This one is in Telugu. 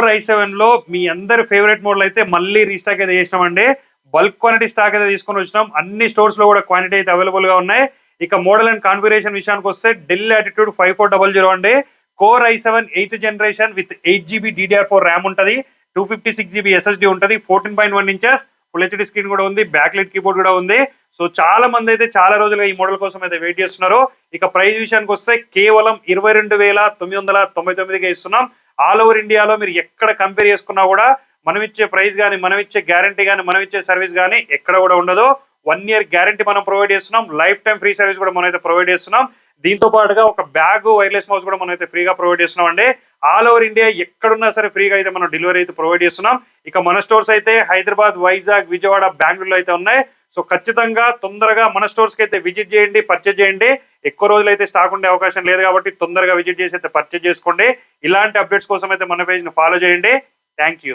i7 లో మీ అందరి ఫేవరెట్ మోడల్ అయితే మళ్ళీ రీస్టాక్ అయితే చేసినామండి. బల్క్ క్వాంటిటీ స్టాక్ అయితే తీసుకొని వచ్చినాం. అన్ని స్టోర్స్ లో కూడా క్వాంటిటీ అయితే అవైలబుల్ గా ఉన్నాయి. ఇక మోడల్ అండ్ కాన్ఫిగరేషన్ విషయానికి వస్తే డెల్ లాటిట్యూడ్ 5400 అండి. Core i7 8th generation with 8GB DDR4 RAM ఉంటది. 256GB SSD ఉంటది. 14.1 ఇంచెస్ ఫుల్ హెచ్డి స్క్రీన్ కూడా ఉంది. బ్యాక్ లైట్ కీబోర్డ్ కూడా ఉంది. సో చాలా మంది అయితే చాలా రోజులుగా ఈ మోడల్ కోసం అయితే వెయిట్ చేస్తున్నారు. ఇక ప్రైస్ విషయానికి వస్తే కేవలం 22,999కి ఇస్తున్నాం. ఆల్ ఓవర్ ఇండియాలో మీరు ఎక్కడ కంపేర్ చేసుకున్నా కూడా మనం ఇచ్చే ప్రైస్ కానీ, మనం ఇచ్చే గ్యారంటీ కానీ, మనం ఇచ్చే సర్వీస్ కానీ ఎక్కడ కూడా ఉండదు. 1 year గ్యారంటీ మనం ప్రొవైడ్ చేస్తున్నాం. లైఫ్ టైం ఫ్రీ సర్వీస్ కూడా మనం అయితే ప్రొవైడ్ చేస్తున్నాం. దీంతో పాటుగా ఒక బ్యాగ్, వైర్లెస్ మౌస్ కూడా మనం అయితే ఫ్రీగా ప్రొవైడ్ చేస్తున్నాం అండి. ఆల్ ఓవర్ ఇండియా ఎక్కడున్నా సరే ఫ్రీగా అయితే మనం డెలివరీ అయితే ప్రొవైడ్ చేస్తున్నాం. ఇక మన స్టోర్స్ అయితే హైదరాబాద్, వైజాగ్, విజయవాడ, బెంగళూరులో అయితే ఉన్నాయి. సో ఖచ్చితంగా తొందరగా మన స్టోర్స్ కి అయితే విజిట్ చేయండి, పర్చేజ్ చేయండి. ఎక్కువ రోజులు అయితే స్టాక్ ఉండే అవకాశం లేదు కాబట్టి తొందరగా విజిట్ చేసి అయితే పర్చేజ్ చేసుకోండి. ఇలాంటి అప్డేట్స్ కోసం అయితే మన పేజ్ ని ఫాలో చేయండి. Thank you.